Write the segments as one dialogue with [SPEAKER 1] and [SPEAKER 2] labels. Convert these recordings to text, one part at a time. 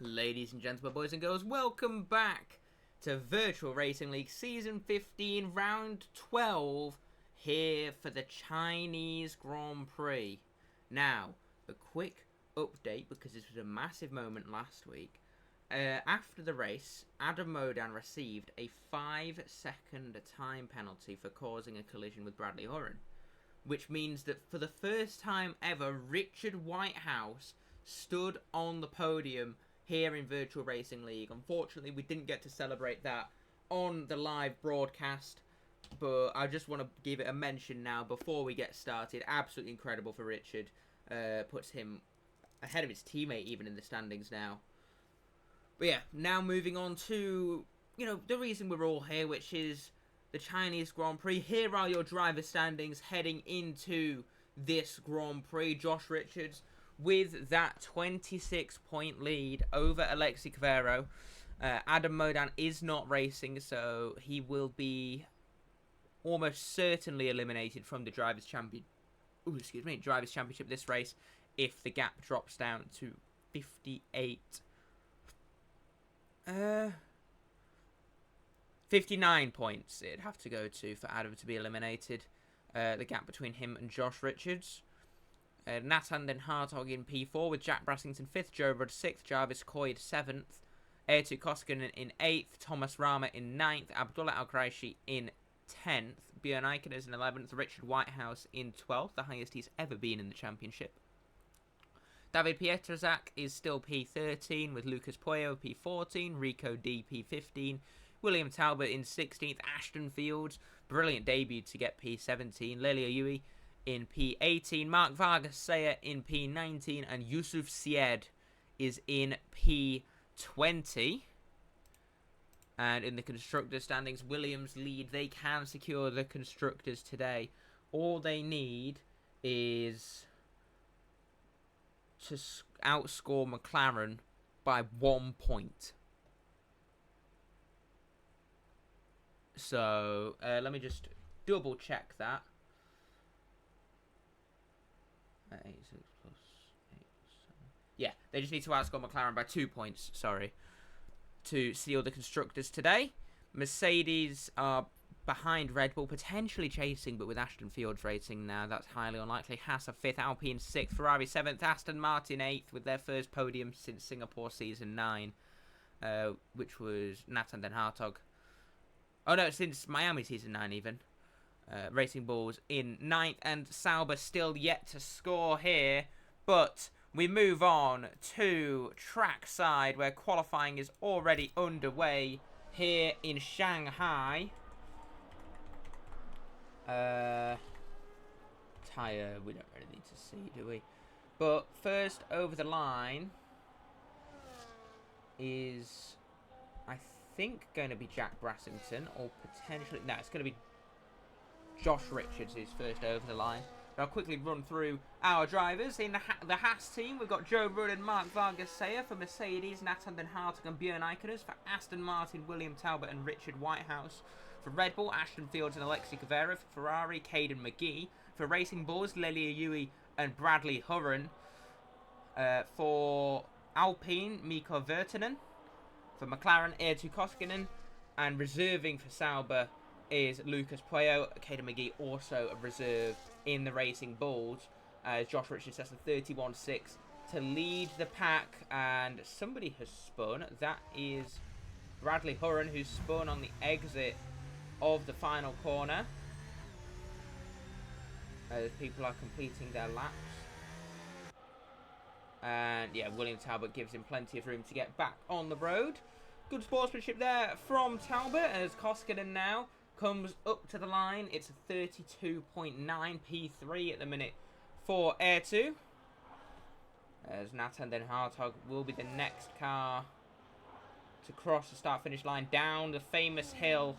[SPEAKER 1] Ladies and gentlemen, boys and girls, welcome back to Virtual Racing League Season 15, Round 12, here for the Chinese Grand Prix. Now, a quick update, because this was a massive moment last week. After the race, Adam Modan received a 5-second time penalty for causing a collision with Bradley Hurren, which means that for the first time ever, Richard Whitehouse stood on the podium here in Virtual Racing League. Unfortunately, we didn't get to celebrate that on the live broadcast, but I just want to give it a mention now before we get started. Absolutely incredible for Richard. Puts him ahead of his teammate even in the standings now. But yeah, now moving on to, the reason we're all here, which is the Chinese Grand Prix. Here are your driver standings heading into this Grand Prix. Josh Richards with that 26-point lead over Alexi Cavero. Adam Modan is not racing, so he will be almost certainly eliminated from the Drivers' Championship this race if the gap drops down to 58. 59 points it'd have to go to for Adam to be eliminated. The gap between him and Josh Richards. Nathan Den Hartog in P4 with Jack Brassington 5th, Joe Rudd 6th, Jarvis Coyd 7th, Airtu Koskinen in 8th, Thomas Rama in 9th, Abdullah Al-Quraishi in 10th, Björn Eikeners in 11th, Richard Whitehouse in 12th, the highest he's ever been in the championship. David Pietrzak is still P13 with Lucas Puello P14, Rico D P15, William Talbot in 16th, Ashton Fields, brilliant debut to get P17, Lelia Yui in P18, Mark Vargas Sayer in P19, and Yusuf Syed is in P20. And in the constructors standings, Williams lead. They can secure the constructors today. All they need is to outscore McLaren by 1 point. So, let me just double check that. 8, 6 plus 8 plus 7. Yeah, they just need to outscore McLaren by 2 points, to seal the constructors today. Mercedes are behind Red Bull, potentially chasing, but with Ashton Fields racing now, that's highly unlikely. Haas are 5th, Alpine 6th, Ferrari 7th, Aston Martin 8th, with their first podium since Singapore Season 9, which was Nathan Den Hartog. Oh no, since Miami Season 9 even. Racing Bulls in 9th, and Sauber still yet to score here, but we move on to trackside, where qualifying is already underway here in Shanghai. Tyre, we don't really need to see, do we? But first over the line is, I think, going to be Jack Brassington, or potentially, no, it's going to be Josh Richards is first over the line. I'll quickly run through our drivers. In the Haas team, we've got Joe Rudd and Mark Vargas Sayer for Mercedes, Nathan Den Hartog and Björn Eikeners. For Aston Martin, William Talbot and Richard Whitehouse. For Red Bull, Ashton Fields and Alexi Cavero. For Ferrari, Caden McGee. For Racing Bulls, Lelia Yui and Bradley Hurren. For Alpine, Mikko Virtanen. For McLaren, Airtu Koskinen. And reserving for Sauber is Lucas Puello. Caden McGee also a reserve in the Racing Bulls. Josh Richards sets a 31.6 to lead the pack, and somebody has spun. That is Bradley Hurren, who's spun on the exit of the final corner as people are completing their laps. And yeah, William Talbot gives him plenty of room to get back on the road. Good sportsmanship there from Talbot, as Koskinen now comes up to the line. It's a 32.9 P3 at the minute for Airtu, as Nathan Den Hartog will be the next car to cross the start-finish line down the famous hill,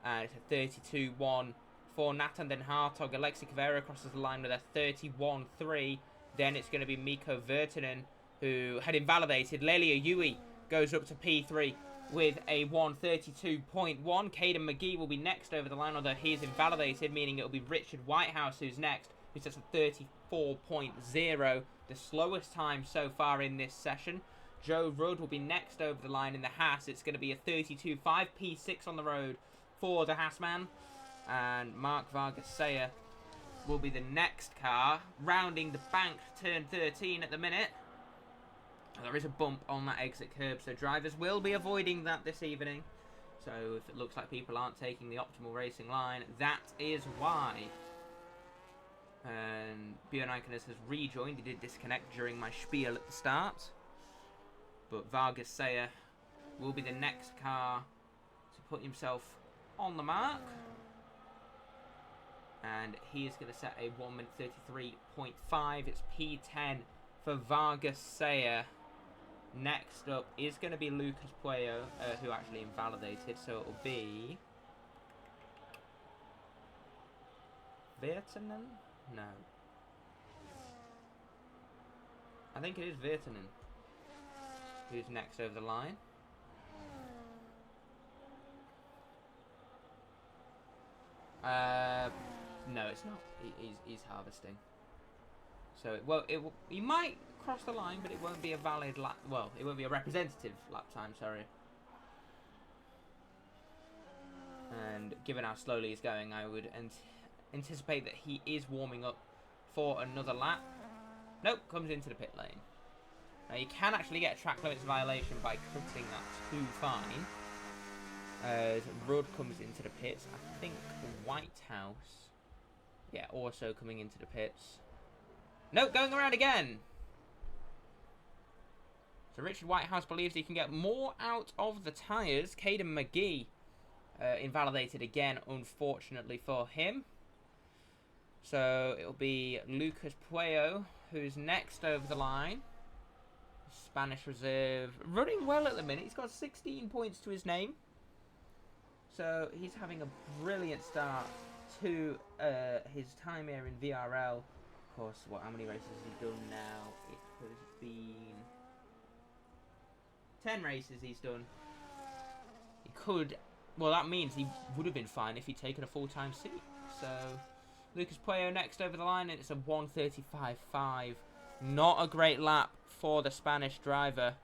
[SPEAKER 1] and it's a 32.1 for Nathan Den Hartog. Alexi Cavero crosses the line with a 31.3. Then it's going to be Mikko Virtanen, who had invalidated. Lelia Yui goes up to P3 with a 132.1. Caden McGee will be next over the line, although he's invalidated, meaning it'll be Richard Whitehouse who's next, who sets a 34.0, the slowest time so far in this session. Joe Rudd will be next over the line in the Haas. It's going to be a 32.5 P6 on the road for the Haas man. And Mark Vargasea will be the next car, rounding the bank, turn 13 at the minute. There is a bump on that exit curb, so drivers will be avoiding that this evening. So if it looks like people aren't taking the optimal racing line, that is why. And Björn Eikenus has rejoined. He did disconnect during my spiel at the start. But Vargasea will be the next car to put himself on the mark. And he is going to set a 1 minute 33.5. It's P10 for Vargasea. Next up is going to be Lucas Puello, who actually invalidated. So it will be Virtanen? No. I think it is Virtanen who's next over the line. No, it's not. He's harvesting. So he might cross the line, but it won't be a valid lap. Well, it won't be a representative lap time. Sorry. And given how slowly he's going, I would anticipate that he is warming up for another lap. Nope, comes into the pit lane. Now you can actually get a track limits violation by cutting that too fine. As Rudd comes into the pits, I think Whitehouse, yeah, also coming into the pits. Nope, going around again. So Richard Whitehouse believes he can get more out of the tyres. Caden McGee invalidated again, unfortunately for him. So it'll be Lucas Puello who's next over the line. Spanish reserve, running well at the minute. He's got 16 points to his name. So he's having a brilliant start to his time here in VRL. Of course, how many races has he done now? It has been 10 races he's done. He could, well, that means he would have been fine if he'd taken a full-time seat. So Lucas Puello next over the line, and it's a 1:35.5. Not a great lap for the Spanish driver.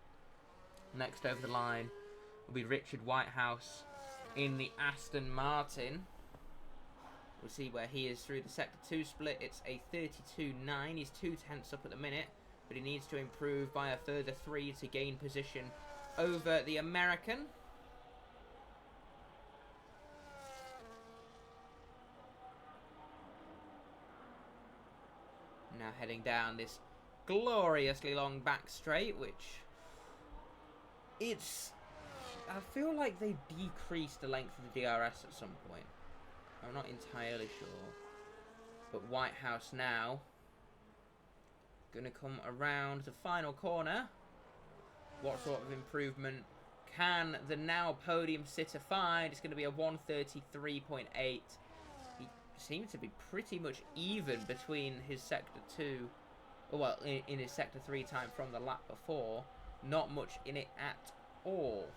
[SPEAKER 1] Next over the line will be Richard Whitehouse in the Aston Martin. We'll see where he is through the Sector 2 split. It's a 32.9. He's 2 tenths up at the minute, but he needs to improve by a further 3 to gain position over the American. Now heading down this gloriously long back straight, which I feel like they decreased the length of the DRS at some point. I'm not entirely sure. But Whitehouse now going to come around the final corner. What sort of improvement can the now podium sitter find? It's going to be a 1:33.8. He seems to be pretty much even between his Sector 2, well, in his Sector 3 time from the lap before. Not much in it at all.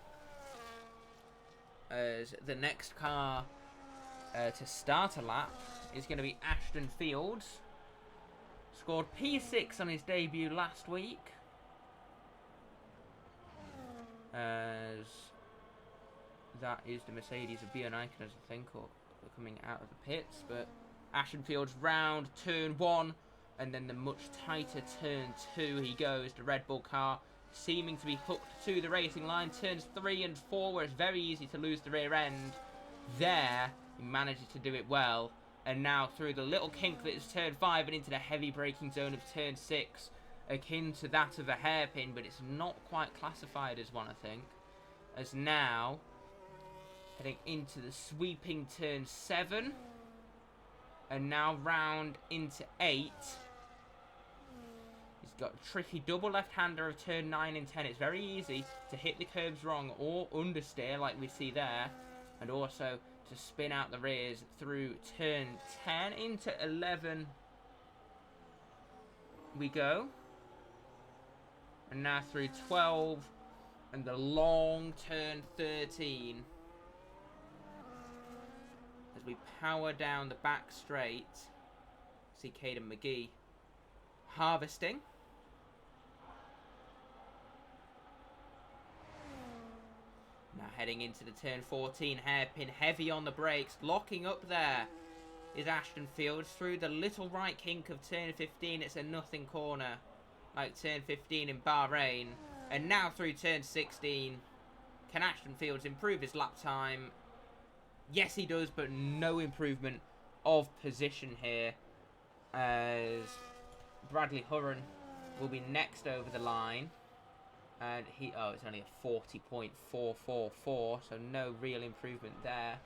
[SPEAKER 1] As the next car to start a lap is going to be Ashton Fields. Scored P6 on his debut last week. As that is the Mercedes of Björn Eikenus, I think, or coming out of the pits. But Ashton Fields round turn 1, and then the much tighter turn 2 he goes. The Red Bull car seeming to be hooked to the racing line. Turns 3 and 4, where it's very easy to lose the rear end. There, he manages to do it well. And now through the little kink that is turn 5 and into the heavy braking zone of turn 6. Akin to that of a hairpin, but it's not quite classified as one, I think. As now, heading into the sweeping turn 7. And now round into 8. He's got a tricky double left-hander of turn 9 and 10. It's very easy to hit the curbs wrong or understeer like we see there. And also to spin out the rears through turn 10 into 11 we go. And now through 12 and the long turn 13. As we power down the back straight, see Caden McGee harvesting. heading into the turn 14. Hairpin heavy on the brakes. Locking up there is Ashton Fields through the little right kink of turn 15. It's a nothing corner like turn 15 in Bahrain. And now through turn 16. Can Ashton Fields improve his lap time? Yes, he does, but no improvement of position here, as Bradley Hurren will be next over the line. And it's only a 40.444, so no real improvement there.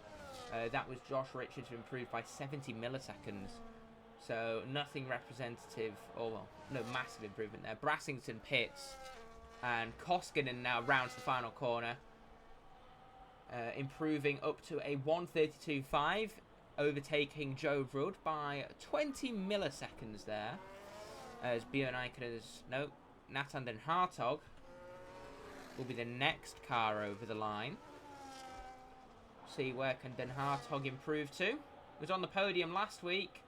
[SPEAKER 1] That was Josh Richards, who improved by 70 milliseconds. So nothing representative, or well, no massive improvement there. Brassington pits, and Koskinen now rounds the final corner. Improving up to a 1:32.5, overtaking Joe Rudd by 20 milliseconds there. As Björn Eiken's, Nathan Den Hartog will be the next car over the line. See where can Den Hartog improve to. Was on the podium last week.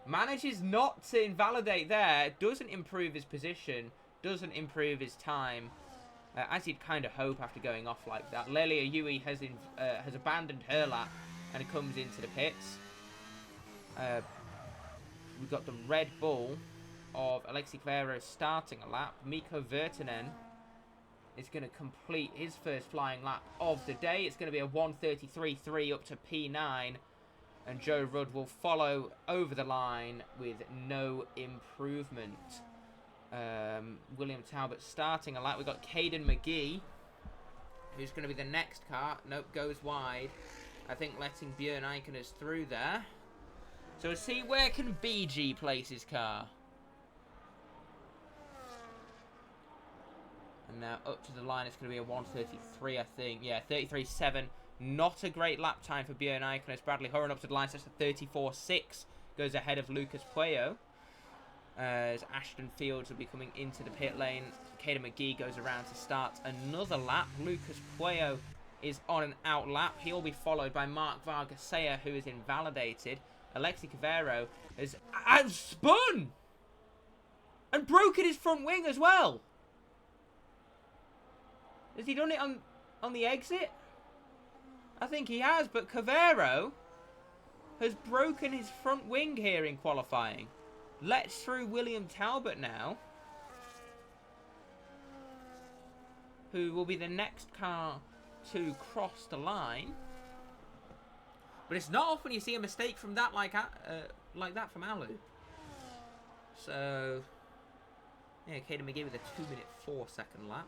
[SPEAKER 1] Manages not to invalidate there. Doesn't improve his position. Doesn't improve his time. As you'd kind of hope after going off like that. Lelia Yui has abandoned her lap and comes into the pits. We've got the Red Bull of Alexi Kvero starting a lap. Mikko Virtanen is going to complete his first flying lap of the day. It's going to be a 1:33.3 up to P9. And Joe Rudd will follow over the line with no improvement. William Talbot starting a lap. We've got Caden McGee, who's going to be the next car. Nope, goes wide. I think letting Björn Eikeners through there. So let's see where can BG place his car. And now up to the line, it's going to be a 1:33, I think. Yeah, 33.7. Not a great lap time for Björn Eikeners. Bradley Hurren up to the line, so that's a 34.6. Goes ahead of Lucas Puello. As Ashton Fields will be coming into the pit lane. Caden McGee goes around to start another lap. Lucas Puello is on an out lap. He'll be followed by Mark Vargasea, who is invalidated. Alexi Kvero has spun and broken his front wing as well. Has he done it on the exit? I think he has, but Kvero has broken his front wing here in qualifying. Let's through William Talbot now, who will be the next car to cross the line. But it's not often you see a mistake from that like that from Alu. So, yeah, Caden McGee with a 2-minute 4-second lap.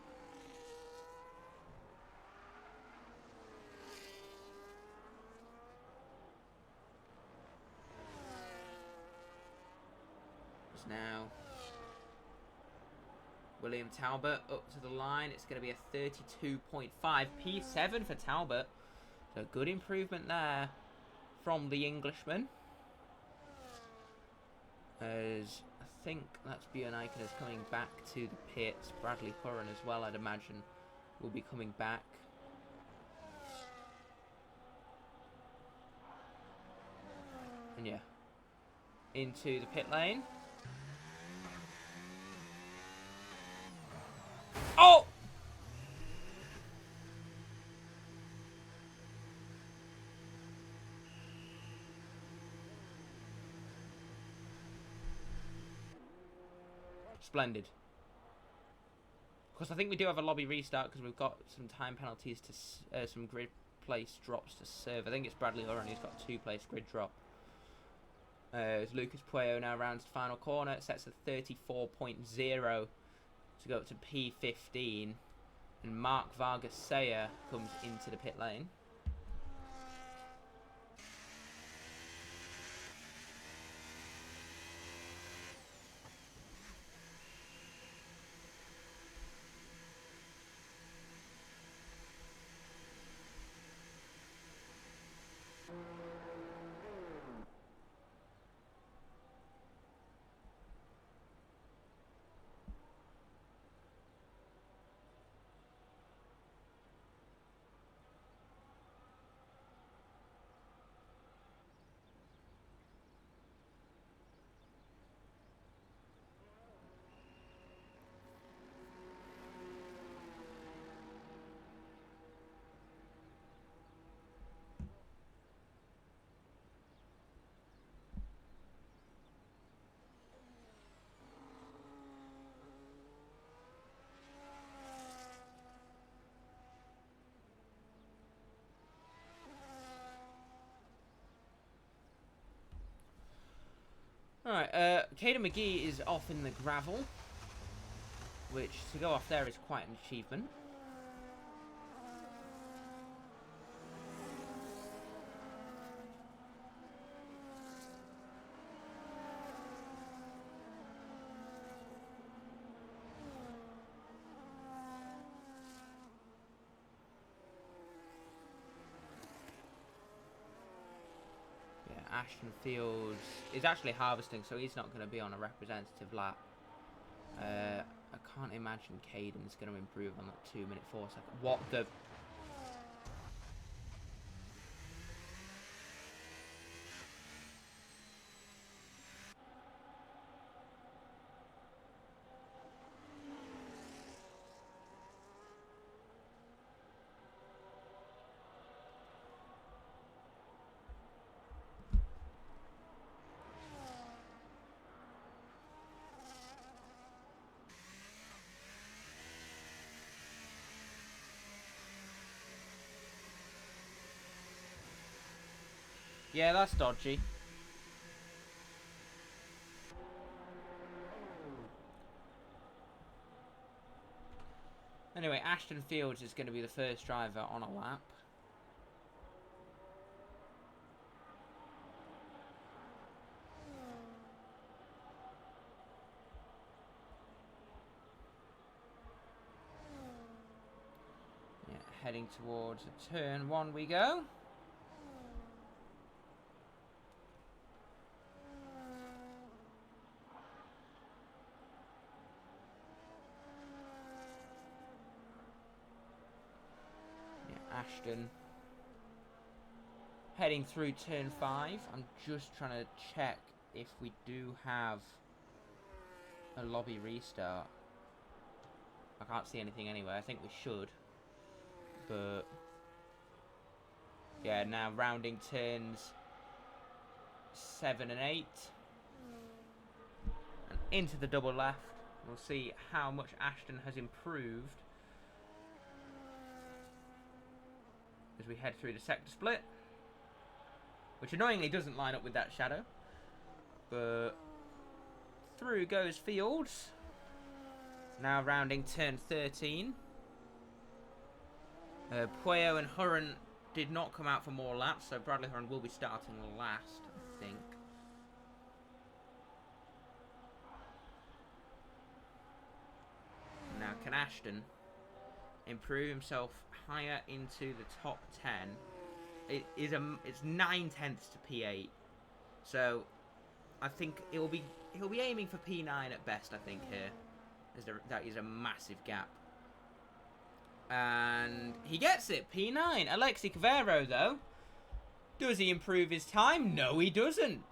[SPEAKER 1] Now William Talbot up to the line. It's going to be a 32.5 P7 for Talbot, so good improvement there from the Englishman, as I think that's Björn Eikeners coming back to the pits. Bradley Hurren as well, I'd imagine, will be coming back. And yeah, into the pit lane. Oh! Splendid. Because I think we do have a lobby restart because we've got some time penalties to some grid place drops to serve. I think it's Bradley Hurren who's got 2-place grid drop. As Lucas Puello now rounds the final corner, it sets a 34.0 to go up to P15, and Mark Vargasea comes into the pit lane. Alright, Caden McGee is off in the gravel, which to go off there is quite an achievement. Ashton Fields is actually harvesting, so he's not going to be on a representative lap. I can't imagine Caden's going to improve on that 2-minute 4 second. What the... Yeah, that's dodgy. Anyway, Ashton Fields is going to be the first driver on a lap. Yeah, heading towards turn 1 we go. Ashton heading through turn 5. I'm just trying to check if we do have a lobby restart. I can't see anything anyway. I think we should, but yeah, now rounding turns 7 and 8 and into the double left. We'll see how much Ashton has improved as we head through the sector split, which annoyingly doesn't line up with that shadow, but through goes Fields. Now rounding turn 13. Pueo and Hurren did not come out for more laps, so Bradley Hurren will be starting last, I think. Now, can Ashton improve himself higher into the top 10? It's 9/10 to P8, so I think he'll be aiming for P9 at best. I think here, that is a massive gap, and he gets it. P9. Alexi Cavero, though, does he improve his time? No, he doesn't.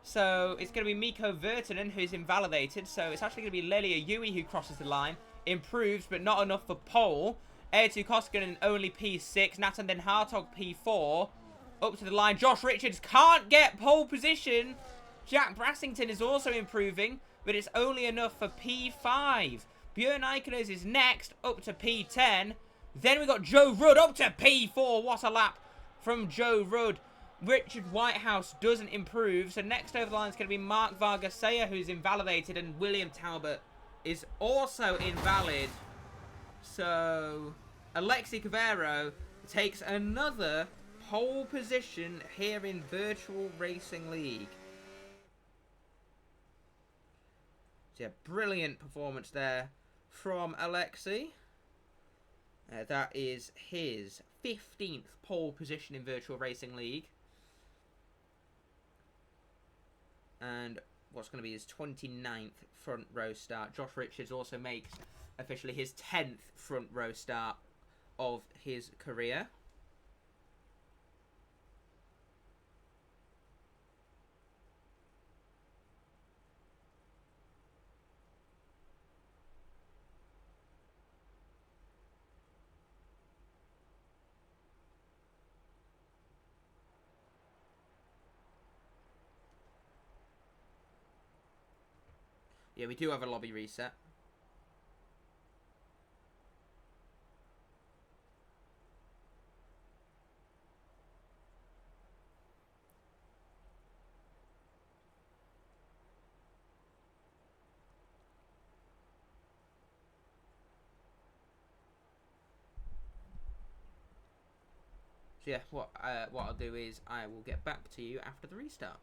[SPEAKER 1] So it's going to be Mikko Virtanen who's invalidated. So it's actually going to be Lelia Yui who crosses the line, improves, but not enough for pole. Eetu Koskinen only P6. Nathan Den Hartog P4. Up to the line. Josh Richards can't get pole position. Jack Brassington is also improving, but it's only enough for P5. Björn Eikenes is next, up to P10. Then we got Joe Rudd up to P4. What a lap from Joe Rudd. Richard Whitehouse doesn't improve. So next over the line is going to be Mark Vargasea, who's invalidated, and William Talbot is also invalid. So Alexi Cavero takes another pole position here in Virtual Racing League. So yeah, brilliant performance there from Alexi. That is his 15th pole position in Virtual Racing League. And what's going to be his 29th front row start. Josh Richards also makes officially his 10th front row start of his career. Yeah, we do have a lobby reset. So yeah, what I'll do is I will get back to you after the restart.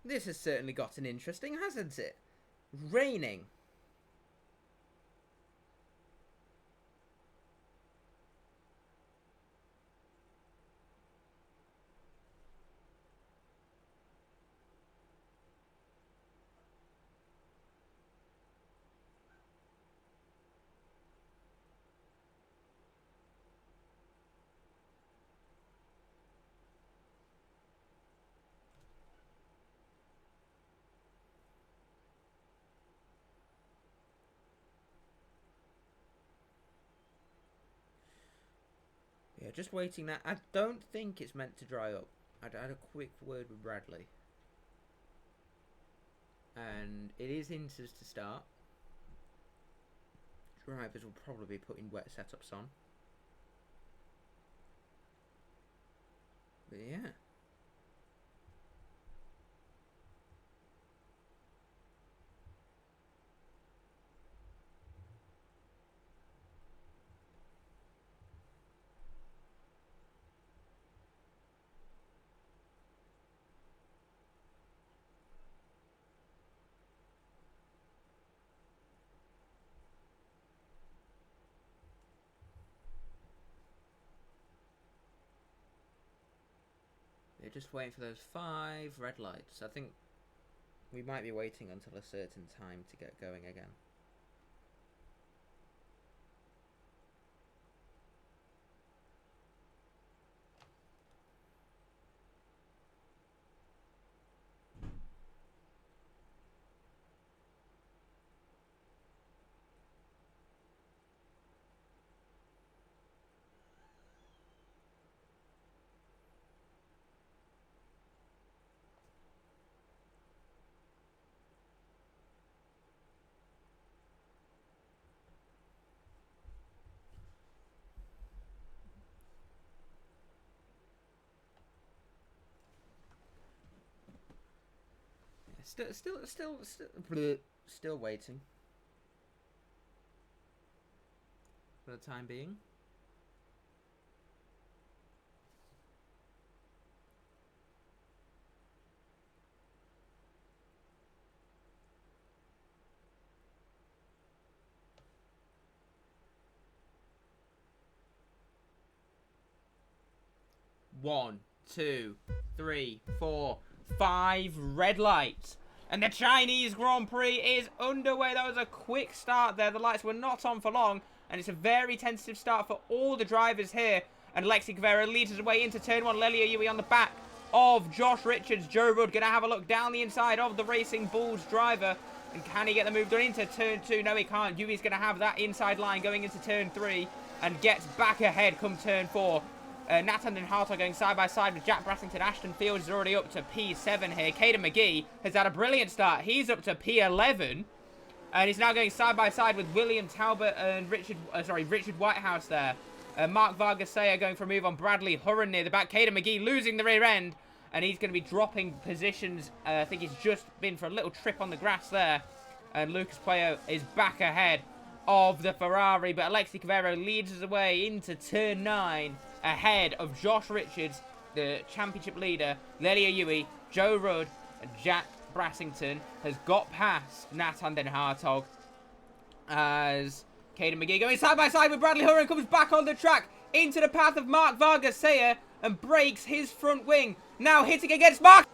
[SPEAKER 1] This has certainly gotten interesting, hasn't it? Raining. Yeah, just waiting that. I don't think it's meant to dry up. I had a quick word with Bradley. And it is inters to start. Drivers will probably be putting wet setups on. But yeah. They're just waiting for those 5 red lights. I think we might be waiting until a certain time to get going again. Still waiting for the time being. One, two, three, 4, 5 red lights. And the Chinese Grand Prix is underway. That was a quick start there. The lights were not on for long. And it's a very tentative start for all the drivers here. And Alexi Guevara leads his way into turn 1. Lelia Yui on the back of Josh Richards. Joe Rudd going to have a look down the inside of the Racing Bulls driver. And can he get the move done into turn 2? No, he can't. Yui's going to have that inside line going into turn 3. And gets back ahead come turn 4. Nathan and Hart are going side by side with Jack Brassington. Ashton Fields is already up to P7 here. Caden McGee has had a brilliant start. He's up to P11. And he's now going side by side with William Talbot and Richard Whitehouse there. Mark Vargas going for a move on Bradley Hurren near the back. Caden McGee losing the rear end. And he's going to be dropping positions. I think he's just been for a little trip on the grass there. And Lucas Puello is back ahead of the Ferrari. But Alexi Guevara leads us away into turn 9. Ahead of Josh Richards, the championship leader. Lelia Yui, Joe Rudd, and Jack Brassington has got past Nathan Den Hartog as Caden McGee going side by side with Bradley Hurren comes back on the track into the path of Mark Vargas and breaks his front wing. Now hitting against Mark.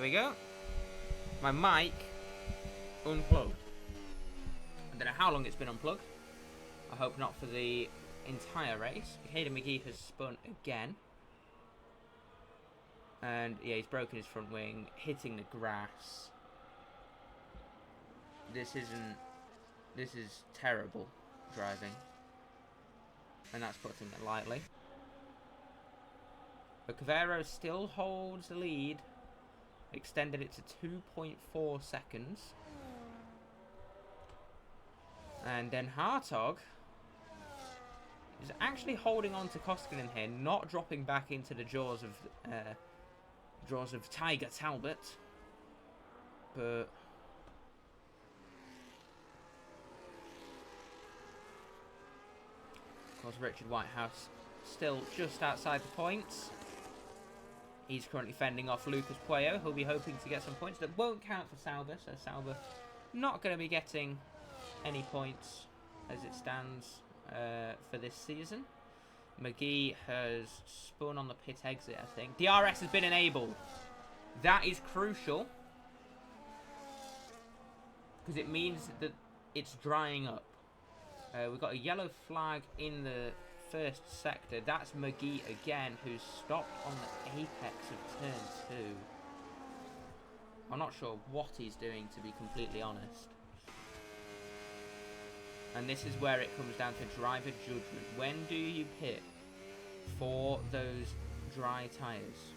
[SPEAKER 1] we go. My mic unplugged. I don't know how long it's been unplugged. I hope not for the entire race. Hayden McGee has spun again. And yeah, he's broken his front wing, hitting the grass. This is terrible driving. And that's putting it lightly. But Cavero still holds the lead. Extended it to 2.4 seconds. And then Hartog is actually holding on to Koskinen here, not dropping back into the jaws of Tiger Talbot. But of course, Richard Whitehouse still just outside the points. He's currently fending off Lucas Puello, who'll be hoping to get some points that won't count for Sauber. So Sauber not going to be getting any points as it stands for this season. McGee has spun on the pit exit, I think. DRS has been enabled. That is crucial, because it means that it's drying up. We've got a yellow flag in the first sector. That's McGee again, who's stopped on the apex of turn 2. I'm not sure what he's doing, to be completely honest. And this is where it comes down to driver judgment. When do you pit for those dry tyres?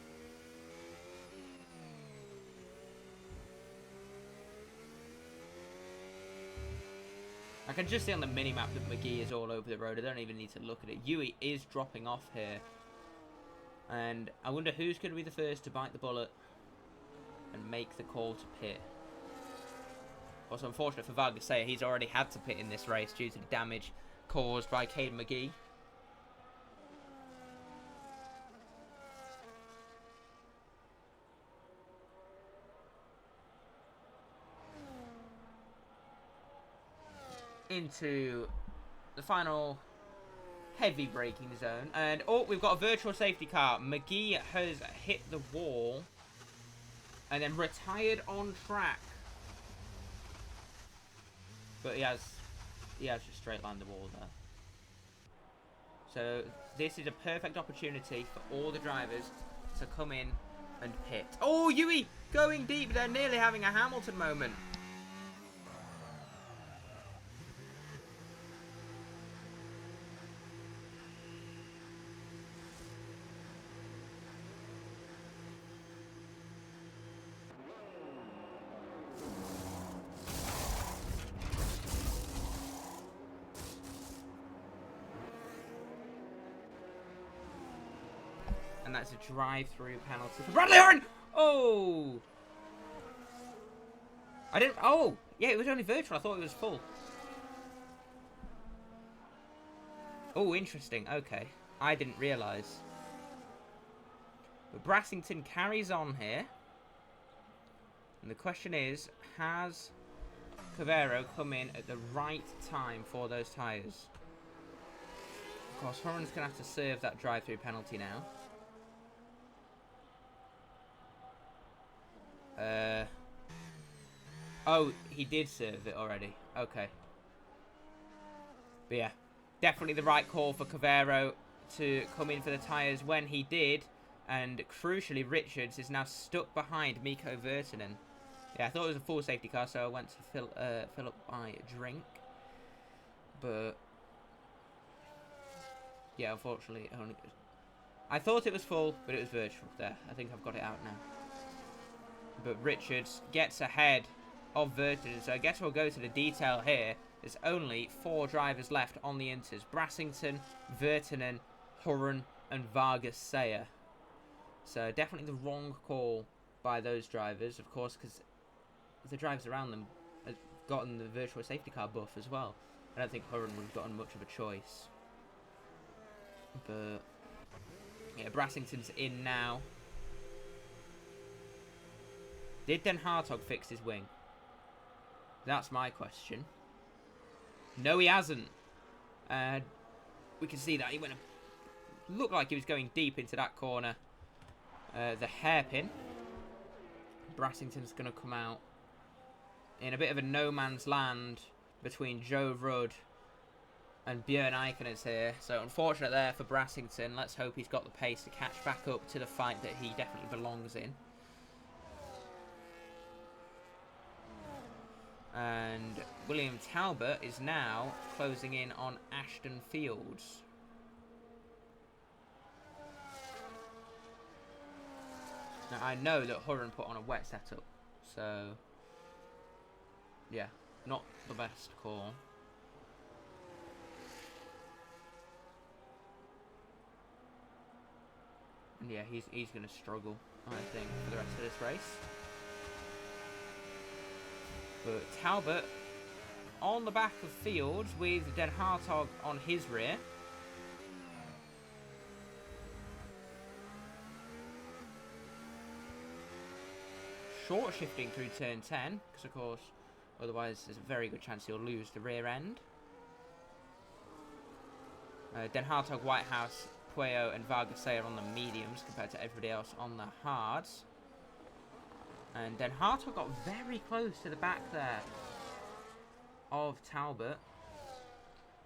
[SPEAKER 1] I can just see on the minimap that McGee is all over the road. I don't even need to look at it. Yui is dropping off here. And I wonder who's going to be the first to bite the bullet and make the call to pit. Also, unfortunate for Vargas Seyer, he's already had to pit in this race due to the damage caused by Caden McGee. Into the final heavy braking zone. And, oh, we've got a virtual safety car. McGee has hit the wall and then retired on track. But he has just straight lined the wall there. So this is a perfect opportunity for all the drivers to come in and pit. Oh, Yui going deep. They're nearly having a Hamilton moment. And that's a drive-through penalty for Bradley Horan. Oh! I didn't... Oh! Yeah, it was only virtual. I thought it was full. Oh, interesting. Okay. I didn't realise. But Brassington carries on here. And the question is, has Cavero come in at the right time for those tyres? Of course, Horan's going to have to serve that drive-through penalty now. Oh, he did serve it already. Okay. But yeah, definitely the right call for Cavero to come in for the tyres when he did. And crucially, Richards is now stuck behind Mikko Virtanen. Yeah, I thought it was a full safety car, so I went to fill up my drink. But yeah, unfortunately, I thought it was full, but it was virtual. There, I think I've got it out now. But Richards gets ahead of Virtanen, so I guess we'll go to the detail here. There's only 4 drivers left on the Inters. Brassington, Virtanen, Horan, and Vargas Seyer. So definitely the wrong call by those drivers, of course, because the drivers around them have gotten the virtual safety car buff as well. I don't think Horan would have gotten much of a choice. But yeah, Brassington's in now. Did Den Hartog fix his wing? That's my question. No, he hasn't. We can see that he looked like he was going deep into that corner. The hairpin. Brassington's going to come out in a bit of a no man's land between Joe Rudd and Björn Eichen is here. So unfortunate there for Brassington. Let's hope he's got the pace to catch back up to the fight that he definitely belongs in. And William Talbot is now closing in on Ashton Fields. Now I know that Hurren put on a wet setup, so yeah, not the best call. And yeah, he's going to struggle, I think, for the rest of this race. But Talbot on the back of Fields with Den Hartog on his rear. Short shifting through turn 10, because of course, otherwise there's a very good chance he'll lose the rear end. Den Hartog, Whitehouse, Pueo and Vargas are on the mediums compared to everybody else on the hards. And Den Hartog got very close to the back there of Talbot.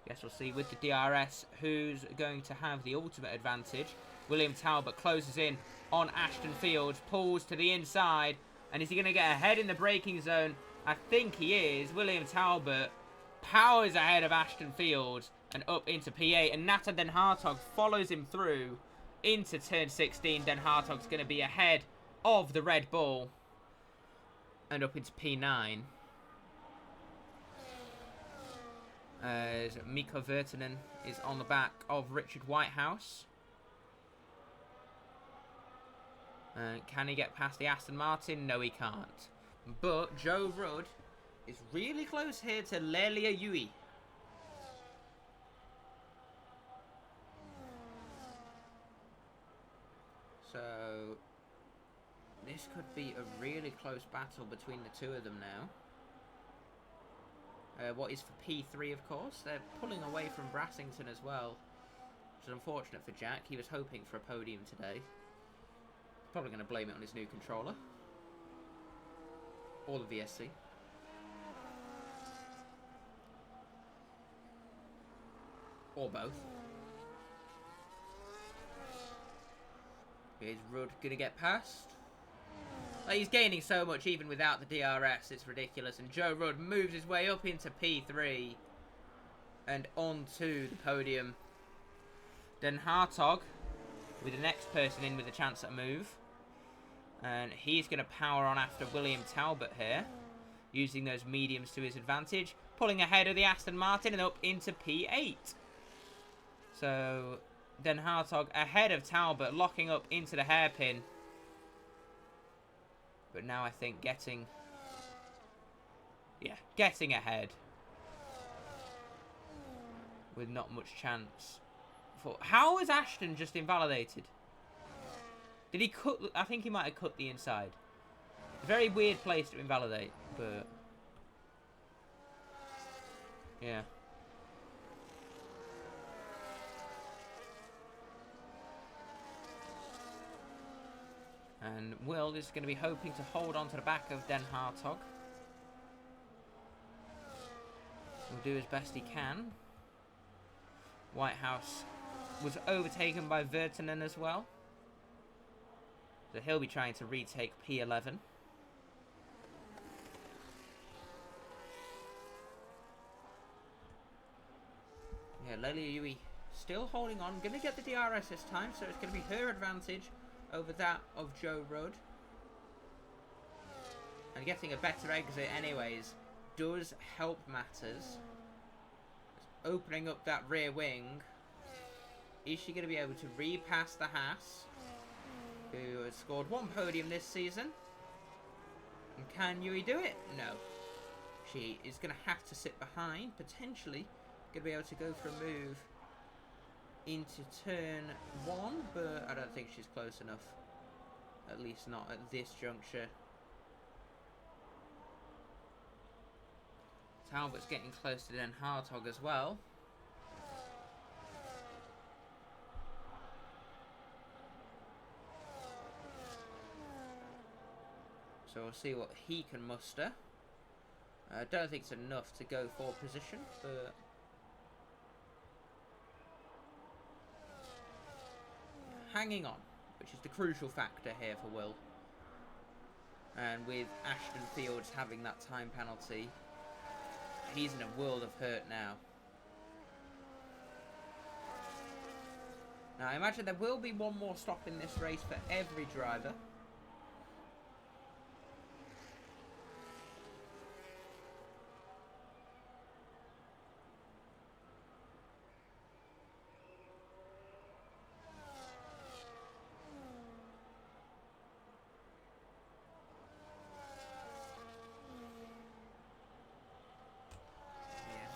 [SPEAKER 1] Guess we'll see with the DRS who's going to have the ultimate advantage. William Talbot closes in on Ashton Fields, pulls to the inside. And is he going to get ahead in the braking zone? I think he is. William Talbot powers ahead of Ashton Fields and up into P8. And Nathan Den Hartog follows him through into turn 16. Den Hartog's going to be ahead of the Red Bull and up into P9. As Mikko Virtanen is on the back of Richard Whitehouse. Can he get past the Aston Martin? No, he can't. But Joe Rudd is really close here to Lelia Yui. So this could be a really close battle between the two of them now. What is for P3, of course. They're pulling away from Brassington as well, which is unfortunate for Jack. He was hoping for a podium today. Probably going to blame it on his new controller. Or the VSC. Or both. Is Rudd going to get past? Like, he's gaining so much even without the DRS. It's ridiculous. And Joe Rudd moves his way up into P3. And onto the podium. Den Hartog with the next person in with a chance at a move. And he's going to power on after William Talbot here, using those mediums to his advantage, pulling ahead of the Aston Martin and up into P8. So Den Hartog ahead of Talbot, locking up into the hairpin. But now I think getting ahead with not much chance. How was Ashton just invalidated? Did he cut? I think he might have cut the inside. Very weird place to invalidate, but yeah. And Will is going to be hoping to hold on to the back of Den Hartog. He'll do as best he can. Whitehouse was overtaken by Virtanen as well. So he'll be trying to retake P11. Yeah, Lelia Yui still holding on. Going to get the DRS this time, so it's going to be her advantage over that of Joe Rudd. And getting a better exit anyways does help matters. Opening up that rear wing. Is she going to be able to repass the Haas, who has scored one podium this season? And can Yui do it? No. She is going to have to sit behind, potentially going to be able to go for a move into turn 1, but I don't think she's close enough. At least not at this juncture. Talbot's getting close to Den Hartog as well. So we'll see what he can muster. I don't think it's enough to go for position, but hanging on, which is the crucial factor here for Will. And with Ashton Fields having that time penalty, he's in a world of hurt now. Now I imagine there will be one more stop in this race for every driver.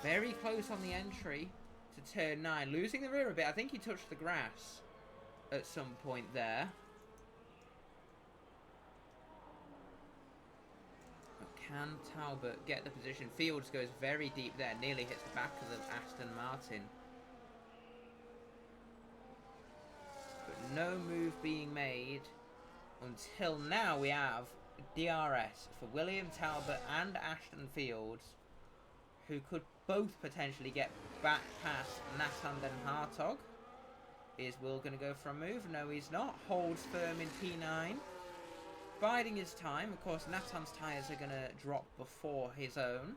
[SPEAKER 1] Very close on the entry to turn 9. Losing the rear a bit. I think he touched the grass at some point there. But can Talbot get the position? Fields goes very deep there. Nearly hits the back of the Aston Martin. But no move being made until now. We have DRS for William Talbot and Ashton Fields, who could both potentially get back past Nathan Den Hartog. Is Will going to go for a move? No, he's not. Holds firm in P9. Biding his time. Of course, Nathan's tyres are going to drop before his own.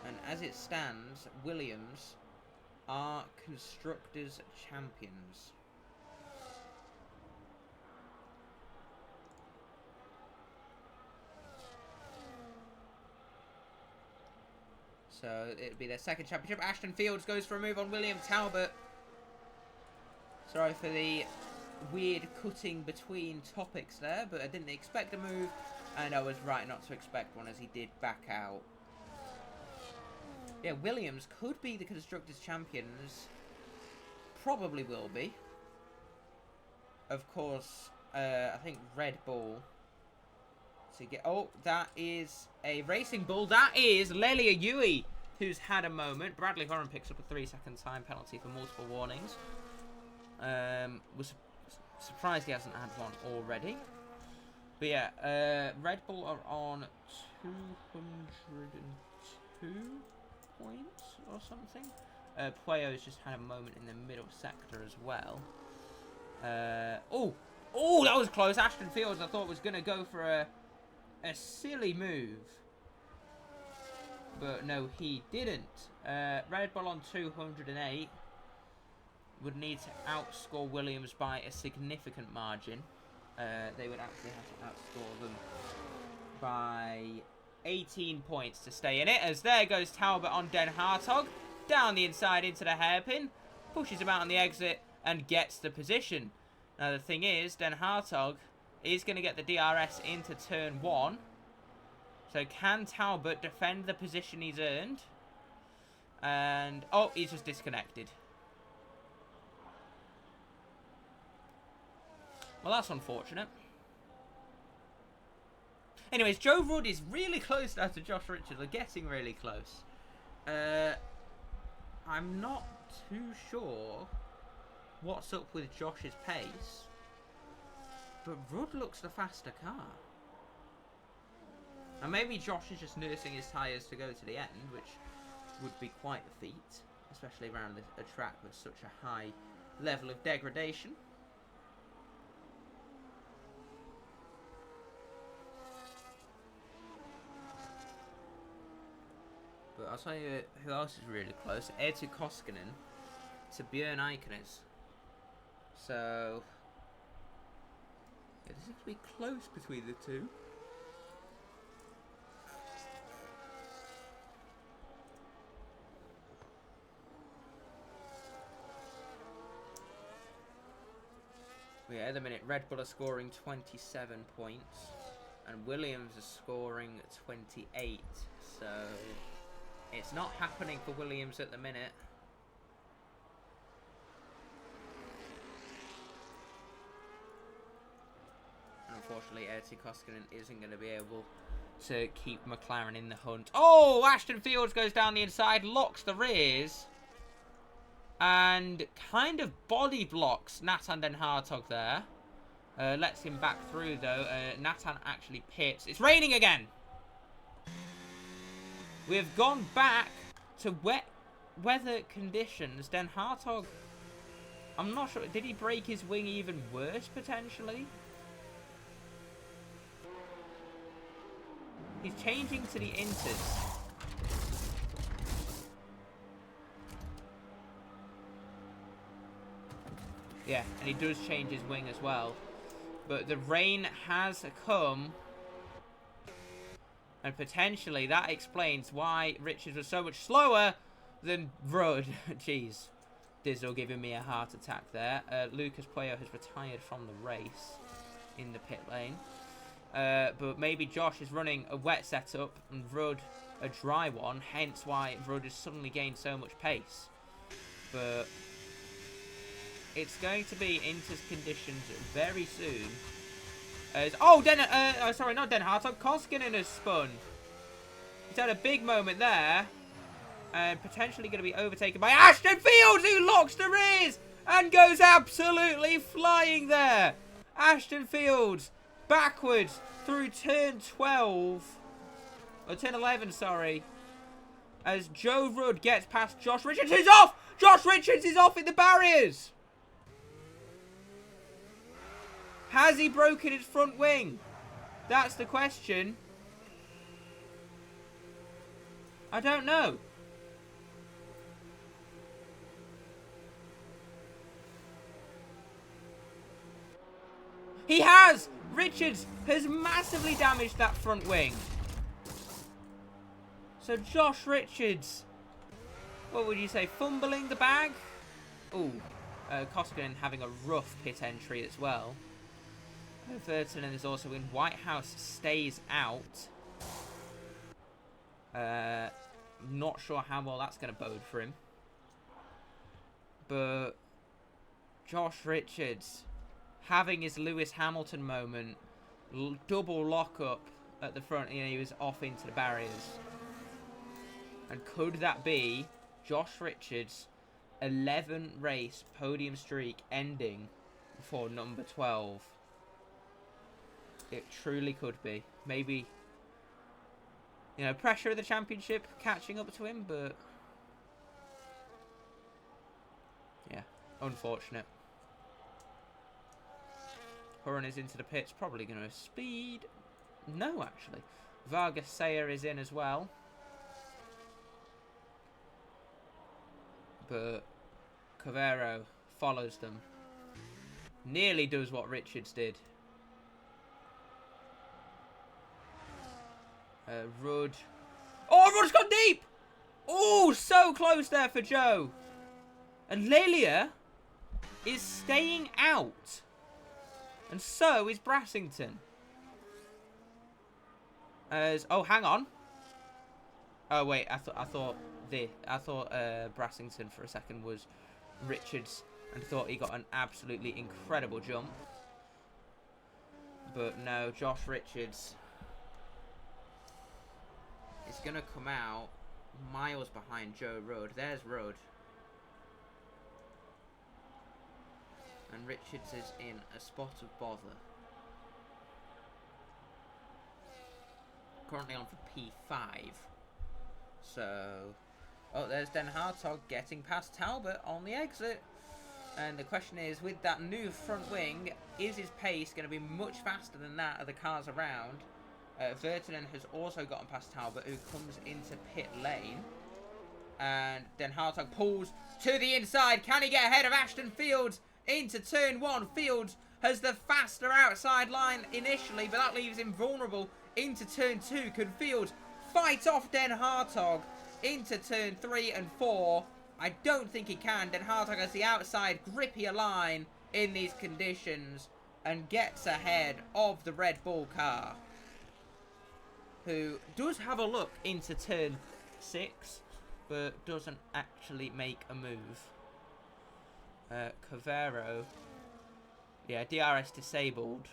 [SPEAKER 1] And as it stands, Williams are Constructors' champions. So it'll be their second championship. Ashton Fields goes for a move on William Talbot. Sorry for the weird cutting between topics there, but I didn't expect a move, and I was right not to expect one as he did back out. Yeah, Williams could be the Constructors' champions. Probably will be. Of course, I think Red Bull... Oh, that is a Racing Bull. That is Lelia Yui, who's had a moment. Bradley Horan picks up a 3-second time penalty for multiple warnings. Was surprised he hasn't had one already. But yeah, Red Bull are on 202 points or something. Pueyo's just had a moment in the middle sector as well. Oh, that was close. Ashton Fields, I thought, was going to go for a silly move, but no, he didn't. Red Bull on 208 would need to outscore Williams by a significant margin. They would actually have to outscore them by 18 points to stay in it, as there goes Talbot on Den Hartog, down the inside into the hairpin, pushes him out on the exit and gets the position. Now the thing is, Den Hartog is going to get the DRS into turn 1. So can Talbot defend the position he's earned? And, oh, he's just disconnected. Well, that's unfortunate. Anyways, Joe Rudd is really close now to Josh Richards. They're getting really close. I'm not too sure what's up with Josh's pace. But Rudd looks the faster car. And maybe Josh is just nursing his tyres to go to the end, which would be quite a feat, especially around a track with such a high level of degradation. But I'll tell you who else is really close. Eetu Koskinen to Björn Eichnes. So... it seems to be close between the two. Yeah, at the minute, Red Bull are scoring 27 points, and Williams is scoring 28. So it's not happening for Williams at the minute. Unfortunately, Eetu Koskinen isn't going to be able to keep McLaren in the hunt. Oh, Ashton Fields goes down the inside, locks the rears, and kind of body blocks Nathan Den Hartog there. Lets him back through, though. Nathan actually pits. It's raining again! We've gone back to wet weather conditions. Den Hartog, I'm not sure. Did he break his wing even worse, potentially? He's changing to the inters. Yeah, and he does change his wing as well. But the rain has come. And potentially that explains why Richards was so much slower than Rudd. Jeez. Dizzle giving me a heart attack there. Lucas Puello has retired from the race in the pit lane. But maybe Josh is running a wet setup and Rudd a dry one. Hence why Rudd has suddenly gained so much pace. But it's going to be inters conditions very soon. Sorry, not Den Hartog. Koskinen has spun. He's had a big moment there. And potentially going to be overtaken by Ashton Fields, who locks the rears and goes absolutely flying there. Ashton Fields backwards through turn 12. Or turn 11, sorry. As Joe Rudd gets past Josh Richards, who's off! Josh Richards is off in the barriers! Has he broken his front wing? That's the question. I don't know. He has! Richards has massively damaged that front wing. So Josh Richards, what would you say, fumbling the bag? Ooh, Koskinen having a rough pit entry as well. Vertanen is also in. Whitehouse stays out. Not sure how well that's going to bode for him. But Josh Richards having his Lewis Hamilton moment. Double lock-up at the front. You know, he was off into the barriers. And could that be Josh Richards' 11-race podium streak ending for number 12? It truly could be. Maybe, you know, pressure of the championship catching up to him, but yeah, unfortunate. Horan is into the pits, probably going to speed. No, actually. Vargas Sayer is in as well. But Cavero follows them. Nearly does what Richards did. Rudd. Oh, Rudd's gone deep! Oh, so close there for Joe. And Lelia is staying out. And so is Brassington. Oh, hang on. Oh wait, I thought Brassington for a second was Richards, and thought he got an absolutely incredible jump. But no, Josh Richards is gonna come out miles behind Joe Rudd. There's Rudd. And Richards is in a spot of bother. Currently on for P5. So, oh, there's Den Hartog getting past Talbot on the exit. And the question is, with that new front wing, is his pace going to be much faster than that of the cars around? Vertanen has also gotten past Talbot, who comes into pit lane. And Den Hartog pulls to the inside. Can he get ahead of Ashton Fields into turn 1? Fields has the faster outside line initially, but that leaves him vulnerable into turn 2. Could Fields fight off Den Hartog into turn 3 and 4? I don't think he can. Den Hartog has the outside grippier line in these conditions and gets ahead of the Red Bull car, who does have a look into turn 6, but doesn't actually make a move. Cavero, yeah, DRS disabled,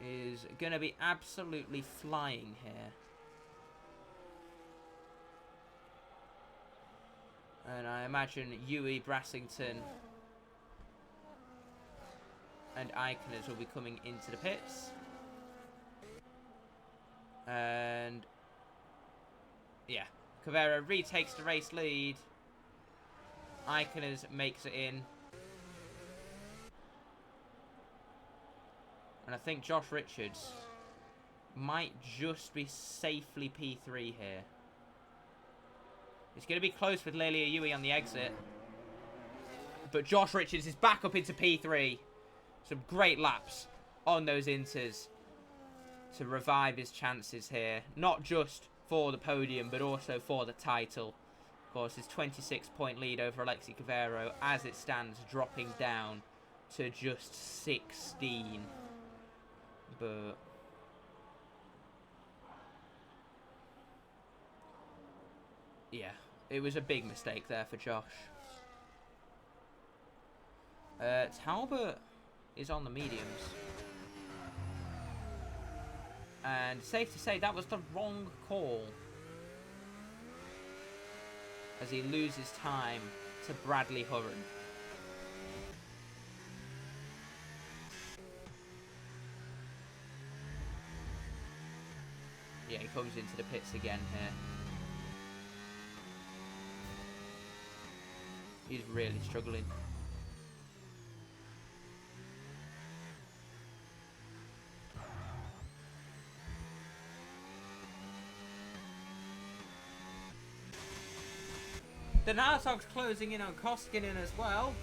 [SPEAKER 1] is going to be absolutely flying here. And I imagine Yui, Brassington And Iconers will be coming into the pits. And yeah, Cavero retakes the race lead. Iconers makes it in. And I think Josh Richards might just be safely P3 here. It's going to be close with Lelia Yui on the exit. But Josh Richards is back up into P3. Some great laps on those inters to revive his chances here. Not just for the podium, but also for the title. Of course, his 26-point lead over Alexi Cavero, as it stands, dropping down to just 16. But yeah, it was a big mistake there for Josh. Talbot is on the mediums. And safe to say that was the wrong call, as he loses time to Bradley Hurren. Yeah, he comes into the pits again here. He's really struggling. The Nartog's closing in on Koskinen as well.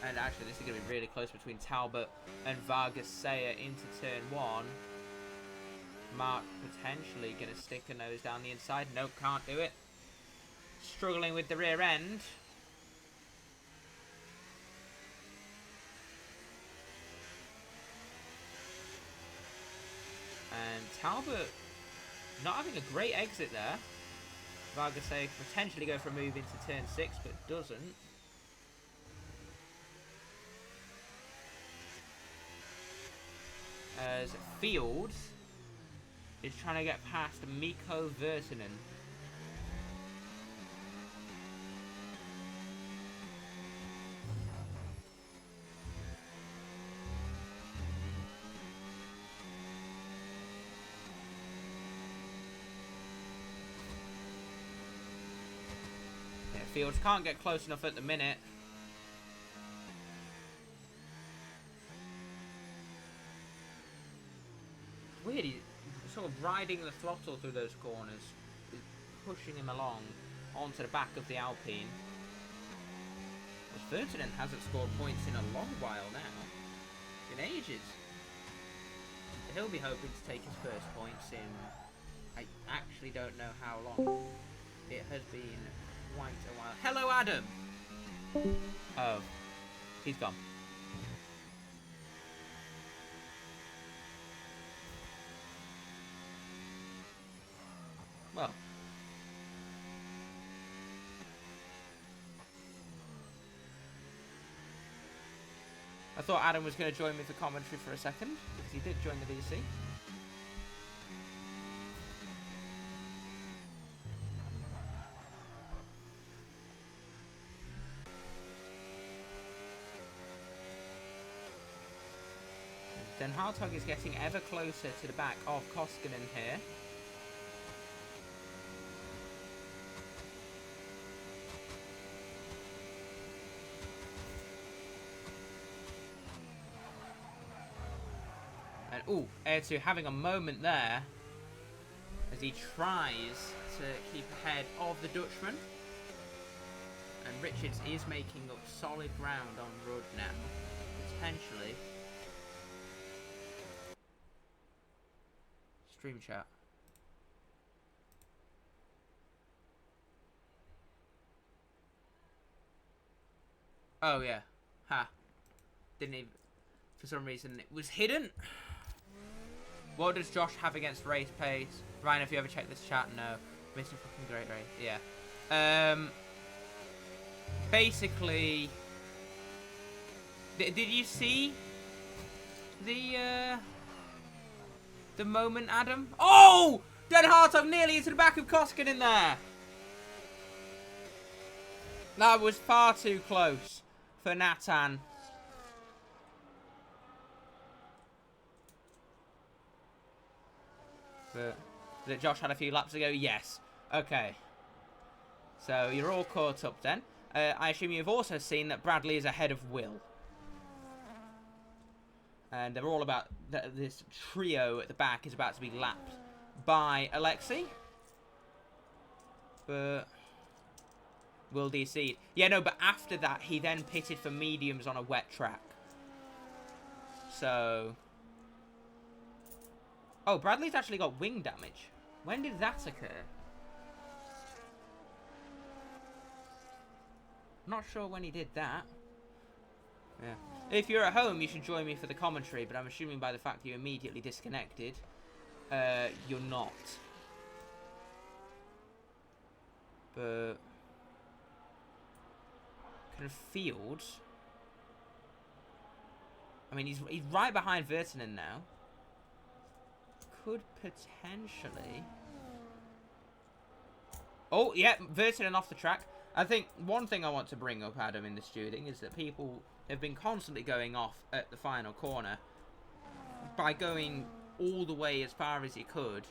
[SPEAKER 1] And actually, this is going to be really close between Talbot and Vargas Saya into turn 1. Mark potentially going to stick a nose down the inside. Nope, can't do it. Struggling with the rear end. And Talbot not having a great exit there. Vargas Saya could potentially go for a move into turn 6, but doesn't. As Fields is trying to get past Mikko Virtanen. Yeah, Fields can't get close enough at the minute. Weird, he's sort of riding the throttle through those corners, pushing him along onto the back of the Alpine. Well, Virtanen hasn't scored points in a long while now, in ages. He'll be hoping to take his first points in, I actually don't know how long. It has been quite a while. Hello, Adam! Oh, he's gone. Well, I thought Adam was going to join me for commentary for a second, because he did join the VC. Then Hartog is getting ever closer to the back of Koskinen here. And, ooh, Air2 having a moment there as he tries to keep ahead of the Dutchman. And Richards is making up solid ground on Rudd now, potentially. Stream chat. Oh, yeah. Ha. Didn't even... For some reason, it was hidden. What does Josh have against race pace? Ryan, if you ever check this chat, no. Mr. fucking Great Race. Yeah. Basically... Did you see the moment, Adam? Oh! Den Hartog nearly into the back of Koskinen there. That was far too close for Nathan. But that Josh had a few laps ago? Yes. Okay. So you're all caught up then. I assume you've also seen that Bradley is ahead of Will. And they're all about... This trio at the back is about to be lapped by Alexi. But... Will DC. Yeah, no, but after that, he then pitted for mediums on a wet track. So... Oh, Bradley's actually got wing damage. When did that occur? Not sure when he did that. Yeah. If you're at home, you should join me for the commentary, but I'm assuming by the fact that you immediately disconnected, you're not. But... Kind of Fields... I mean, he's right behind Virtanen now. Could potentially... Oh, yeah, Virtanen off the track. I think one thing I want to bring up, Adam, in the stewarding is that people have been constantly going off at the final corner by going all the way as far as you could.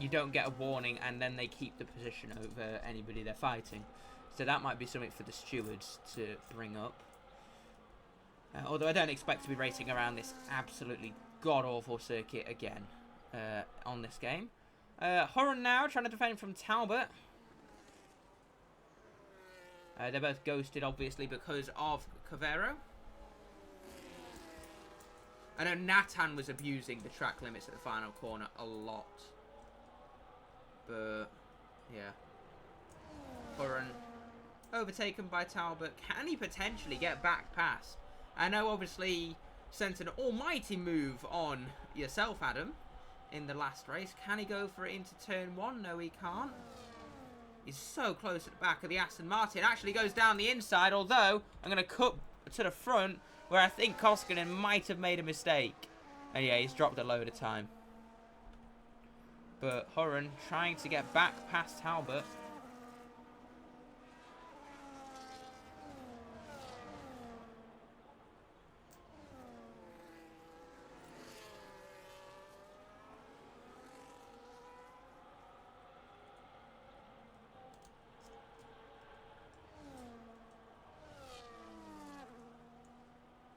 [SPEAKER 1] You don't get a warning, and then they keep the position over anybody they're fighting. So that might be something for the stewards to bring up. Although I don't expect to be racing around this absolutely god-awful circuit again on this game. Horan now trying to defend from Talbot. They're both ghosted, obviously, because of Cavero. I know Nathan was abusing the track limits at the final corner a lot. But, yeah. Horan overtaken by Talbot. Can he potentially get back past? I know, obviously, sent an almighty move on yourself, Adam, in the last race. Can he go for it into turn 1? No, he can't. He's so close at the back of the Aston Martin. Actually goes down the inside, although I'm going to cut to the front where I think Koskinen might have made a mistake. And yeah, he's dropped a load of time. But Horan trying to get back past Talbot.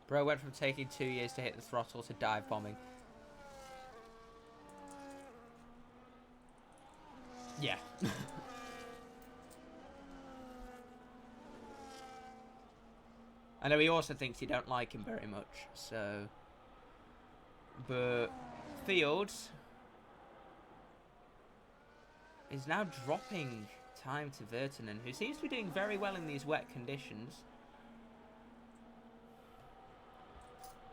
[SPEAKER 1] Bro went from taking 2 years to hit the throttle to dive bombing. Yeah. I know he also thinks you don't like him very much, so... But Fields is now dropping time to Virtanen, who seems to be doing very well in these wet conditions.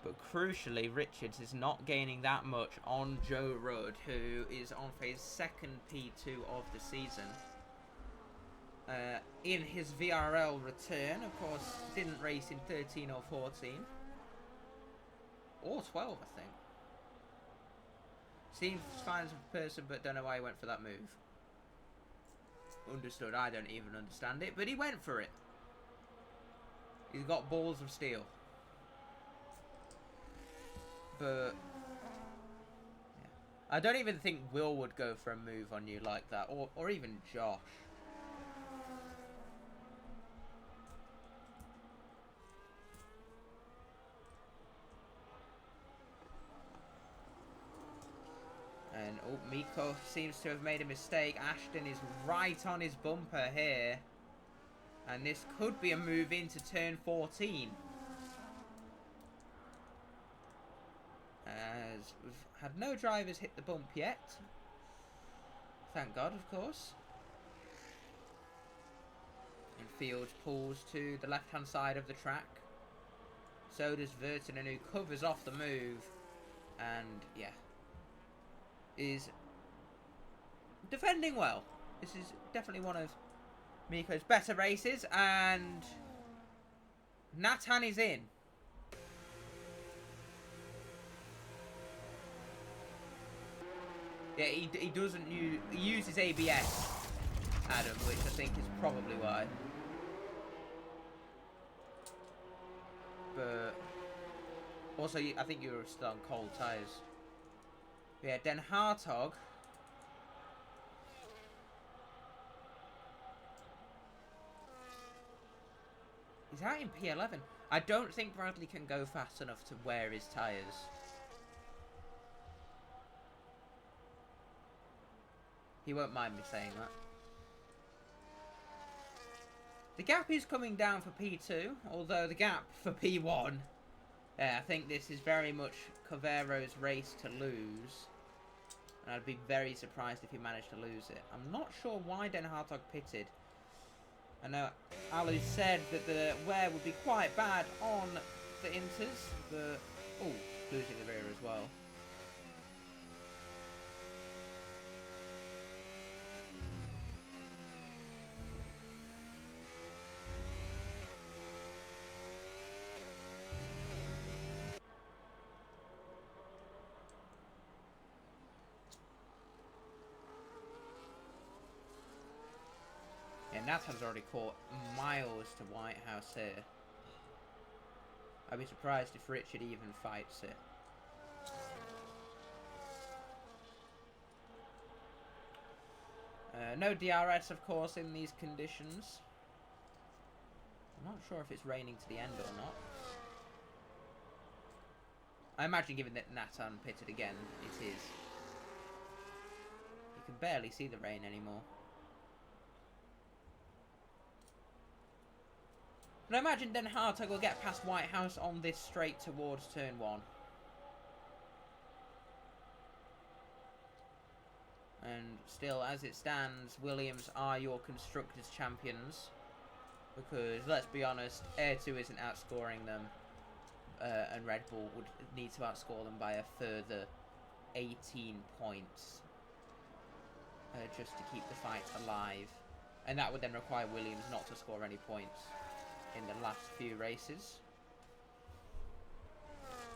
[SPEAKER 1] But crucially, Richards is not gaining that much on Joe Rudd, who is on for his second P2 of the season. In his VRL return, of course, didn't race in 13 or 14. Or 12, I think. Seems fine as a person, but don't know why he went for that move. Understood, I don't even understand it, but he went for it. He's got balls of steel. But yeah. I don't even think Will would go for a move on you like that, or even Josh. And oh, Miko seems to have made a mistake. Ashton is right on his bumper here, and this could be a move into turn 14. As we've had no drivers hit the bump yet. Thank God, of course. And Fields pulls to the left-hand side of the track. So does Virtanen, who covers off the move. And, yeah. Is defending well. This is definitely one of Miko's better races. And Nathan is in. Yeah, he doesn't use... He uses ABS, Adam, which I think is probably why. But... Also, I think you were still on cold tyres. Yeah, Den Hartog. He's out in P11. I don't think Bradley can go fast enough to wear his tyres. He won't mind me saying that. The gap is coming down for P2, although the gap for P1... I think this is very much Covero's race to lose. And I'd be very surprised if he managed to lose it. I'm not sure why Den Hartog pitted. I know Alu said that the wear would be quite bad on the Inters, but... Oh, losing the rear as well. Yeah, Nathan's already caught miles to Whitehouse here. I'd be surprised if Richard even fights it. No DRS, of course, in these conditions. I'm not sure if it's raining to the end or not. I imagine, given that Nathan pitted again, it is. You can barely see the rain anymore. And I imagine Den Hartog will get past Whitehouse on this straight towards turn 1. And still, as it stands, Williams are your Constructors' champions. Because, let's be honest, Air 2 isn't outscoring them. And Red Bull would need to outscore them by a further 18 points. Just to keep the fight alive. And that would then require Williams not to score any points in the last few races.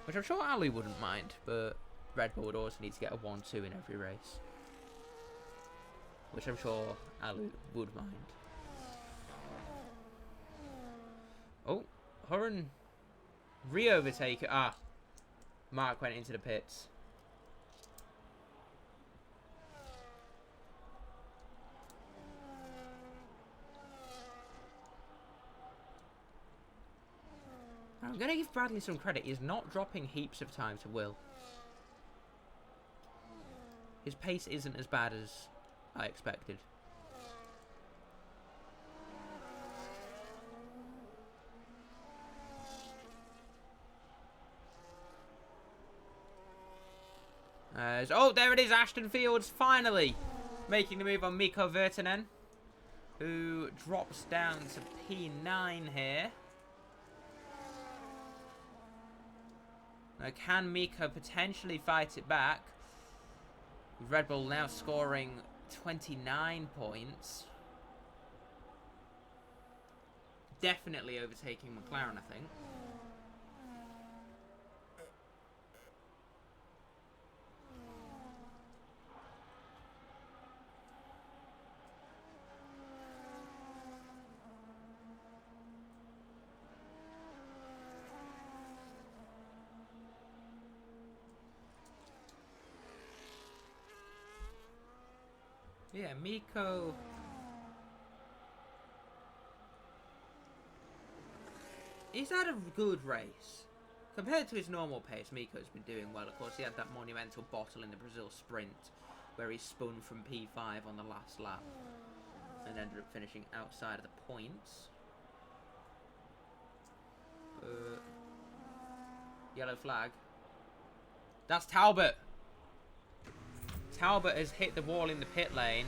[SPEAKER 1] Which I'm sure Ali wouldn't mind, but Red Bull would also need to get a 1-2 in every race. Which I'm sure Ali would mind. Oh, Horan re-overtake. Ah, Mark went into the pits. I'm going to give Bradley some credit. He's not dropping heaps of time to Will. His pace isn't as bad as I expected. Oh, there it is. Ashton Fields finally making the move on Mikko Virtanen, who drops down to P9 here. Now, can Mikko potentially fight it back? Red Bull now scoring 29 points. Definitely overtaking McLaren, I think. Yeah, Mikko. He's had a good race. Compared to his normal pace, Mikko's been doing well. Of course, he had that monumental bottle in the Brazil Sprint, where he spun from P5 on the last lap, and ended up finishing outside of the points. Yellow flag. That's Talbot. Talbot has hit the wall in the pit lane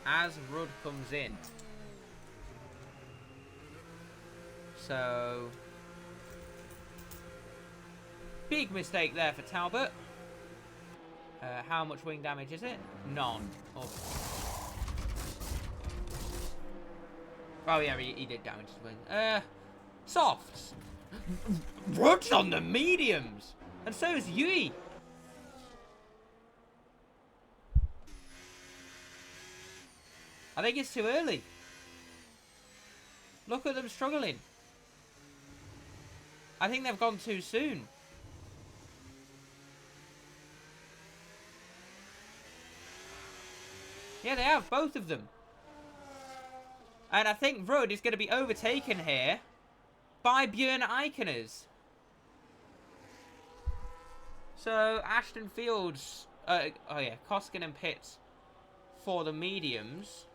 [SPEAKER 1] as Rudd comes in. So, big mistake there for Talbot. How much wing damage is it? None. Oh yeah, he did damage his wing. Softs. Rudd's on the mediums. And so is Yui. I think it's too early. Look at them struggling. I think they've gone too soon. Yeah, they have, both of them. And I think Rudd is going to be overtaken here by Björn Eikeners. So, Ashton Fields, oh yeah, Koskinen pits for the mediums.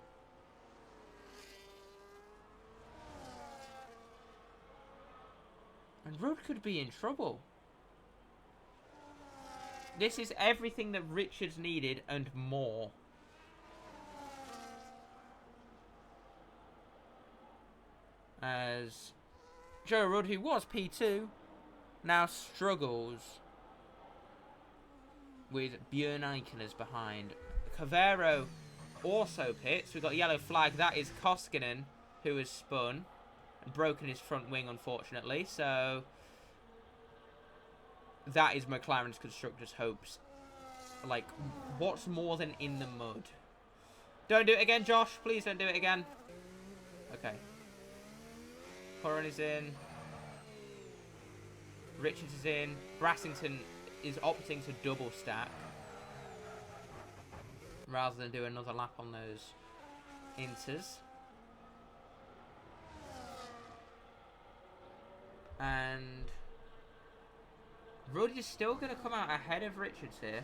[SPEAKER 1] And Rudd could be in trouble. This is everything that Richards needed and more. As Joe Rudd, who was P2, now struggles with Björn Eikeners behind. Cavero also pits. We've got a yellow flag. That is Koskinen, who has spun and broken his front wing, unfortunately. So that is McLaren's constructors' hopes. Like, what's more than in the mud? Don't do it again, Josh. Please don't do it again. Okay. Curran is in. Richards is in. Brassington is opting to double stack rather than do another lap on those inters. And Rudd is still going to come out ahead of Richards here.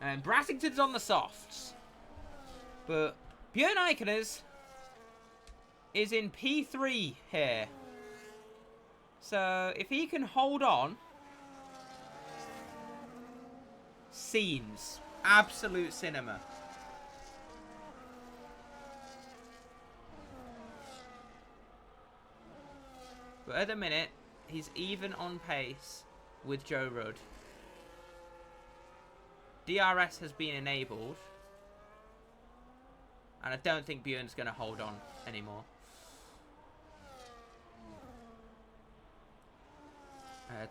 [SPEAKER 1] And Brassington's on the softs. But Björn Eikeners is in P3 here. So if he can hold on, scenes. Absolute cinema. But at the minute, he's even on pace with Joe Rudd. DRS has been enabled. And I don't think Björn's going to hold on anymore.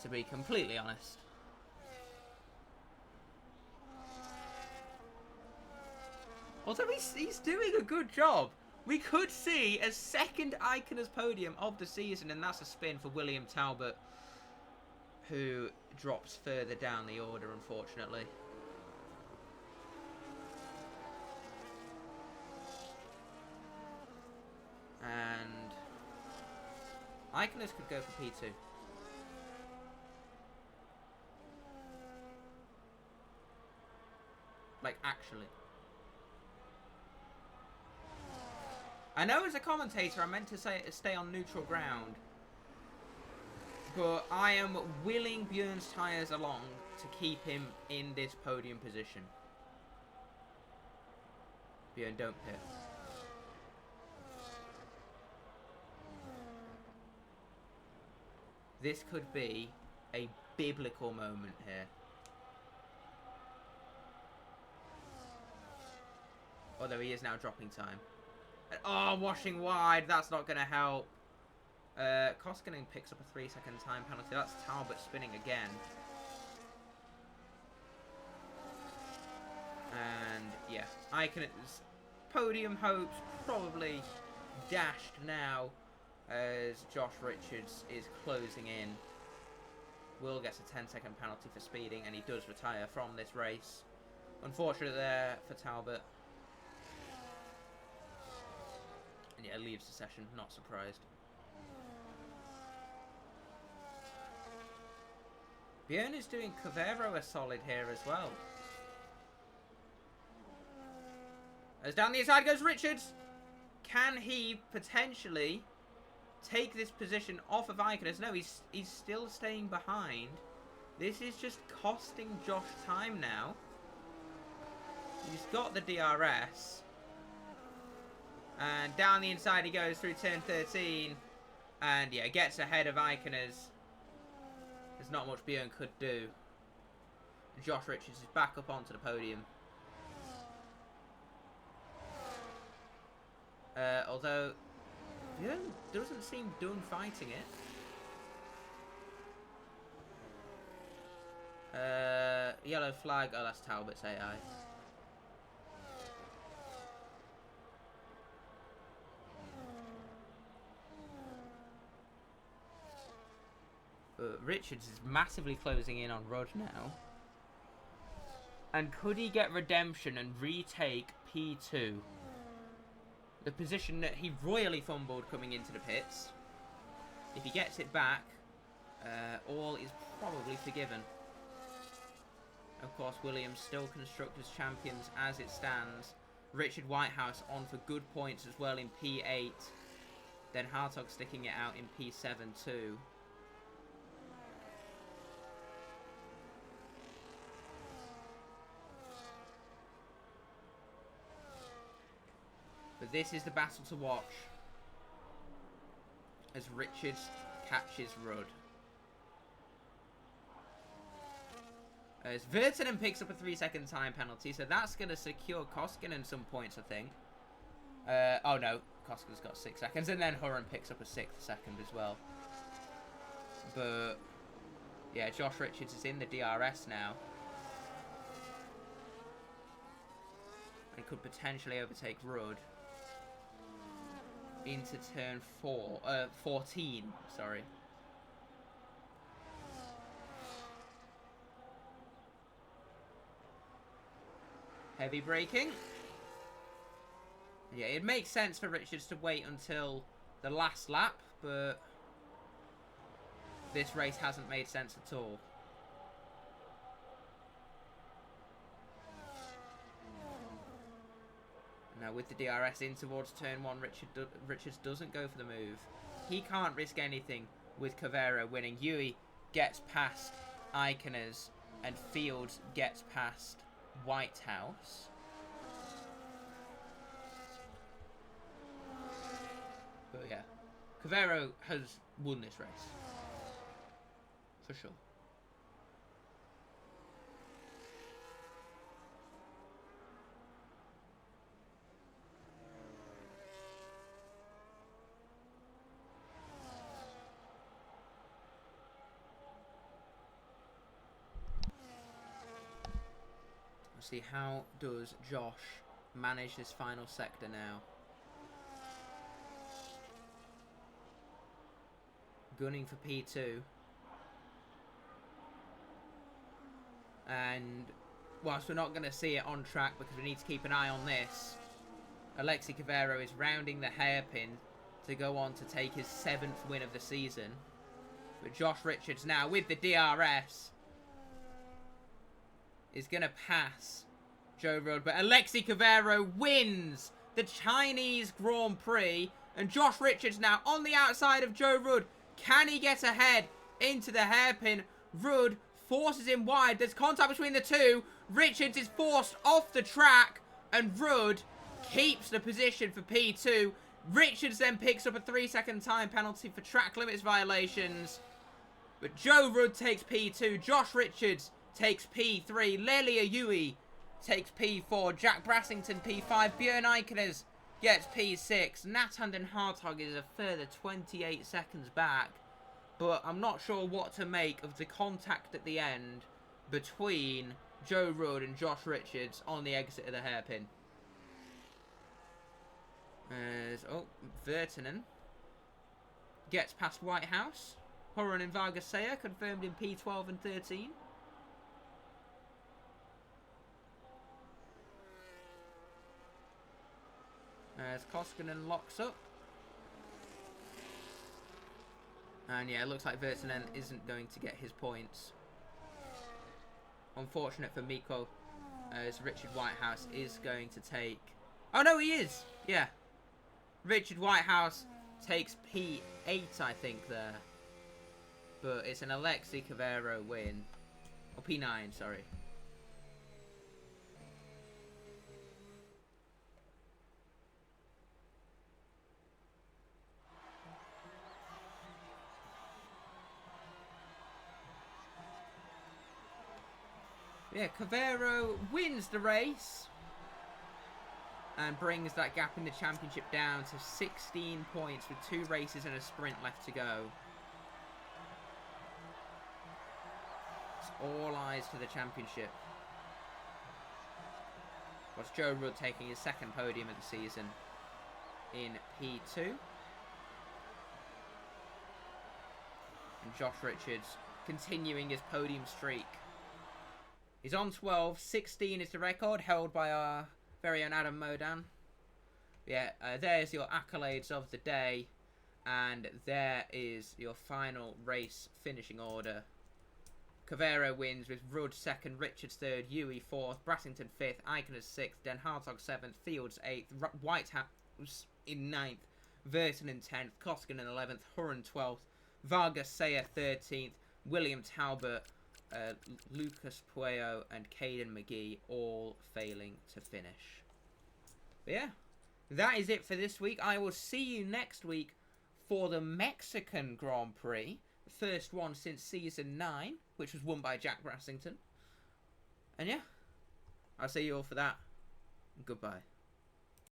[SPEAKER 1] To be completely honest. Although he's doing a good job. We could see a second Eikeners podium of the season, and that's a spin for William Talbot, who drops further down the order, unfortunately. And Eikeners could go for P2. Like, actually. I know as a commentator I meant to say stay on neutral ground, but I am willing Björn's tyres along to keep him in this podium position. Björn, don't pit. This could be a biblical moment here. Although he is now dropping time. Oh, washing wide. That's not going to help. Koskinen picks up a 3-second time penalty. That's Talbot spinning again. And, yeah. Eikeners' podium hopes probably dashed now as Josh Richards is closing in. Will gets a 10-second penalty for speeding, and he does retire from this race. Unfortunate there for Talbot. And yeah, leaves the session, not surprised. Björn is doing Cavero a solid here as well. As down the inside goes Richards. Can he potentially take this position off of Eikeners? No, he's still staying behind. This is just costing Josh time now. He's got the DRS. And down the inside he goes through turn 13. And yeah, gets ahead of Eikeners. There's not much Björn could do. Josh Richards is back up onto the podium. Although Björn doesn't seem done fighting it. Yellow flag. Oh, that's Talbot's AI. But Richards is massively closing in on Rudd now. And could he get redemption and retake P2? The position that he royally fumbled coming into the pits. If he gets it back, all is probably forgiven. Of course, Williams still Constructors champions as it stands. Richard Whitehouse on for good points as well in P8. Then Hartog sticking it out in P7 too. But this is the battle to watch as Richards catches Rudd. As Virtanen picks up a 3-second time penalty, so that's going to secure Koskinen some points, I think. Oh no, Koskinen's got 6 seconds, and then Hurren picks up a 6th second as well. But yeah, Josh Richards is in the DRS now. And could potentially overtake Rudd into turn 14, sorry. Heavy braking. Yeah, it makes sense for Richards to wait until the last lap, but this race hasn't made sense at all. Now with the DRS in towards turn 1, Richards doesn't go for the move. He can't risk anything with Cavero winning. Yui gets past Iconers and Fields gets past Whitehouse. But yeah, Cavero has won this race. For sure. See, how does Josh manage this final sector now? Gunning for P2. And whilst we're not going to see it on track because we need to keep an eye on this, Alexei Cavero is rounding the hairpin to go on to take his 7th win of the season. But Josh Richards now with the DRS is going to pass Joe Rudd. But Alexei Cavero wins the Chinese Grand Prix. And Josh Richards now on the outside of Joe Rudd. Can he get ahead into the hairpin? Rudd forces him wide. There's contact between the two. Richards is forced off the track. And Rudd keeps the position for P2. Richards then picks up a 3-second time penalty for track limits violations. But Joe Rudd takes P2. Josh Richards takes P3. Lelia Yui takes P4. Jack Brassington P5. Björn Eikeners gets P6. Nathan Hartog is a further 28 seconds back. But I'm not sure what to make of the contact at the end between Joe Rudd and Josh Richards on the exit of the hairpin. Virtanen gets past Whitehouse. Hurren and Vargasea confirmed in P12 and 13. As Koskinen locks up. And yeah, it looks like Virtanen isn't going to get his points. Unfortunate for Mikko, as Richard Whitehouse is going to take... Oh no, he is! Yeah. Richard Whitehouse takes P8, I think, there. But it's an Alexei Cavero win. Or P9, sorry. Yeah, Cavero wins the race. And brings that gap in the championship down to 16 points with 2 races and a sprint left to go. It's all eyes to the championship. What's Joe Rudd taking his 2nd podium of the season in P2. And Josh Richards continuing his podium streak. He's on 12. 16 is the record held by our very own Adam Modan. Yeah, there's your accolades of the day. And there is your final race finishing order. Cavero wins with Rudd 2nd, Richards 3rd, Yui 4th, Brassington 5th, Iconus 6th, Den Hartog 7th, Fields 8th, Whitehouse in 9th, Verton in 10th, Koskinen in 11th, Hurren 12th, Vargas Sayer 13th, William Talbot, Lucas Puello and Caden McGee all failing to finish. But yeah, that is it for this week. I will see you next week for the Mexican Grand Prix. The first one since Season 9, which was won by Jack Brassington. And yeah, I'll see you all for that. Goodbye.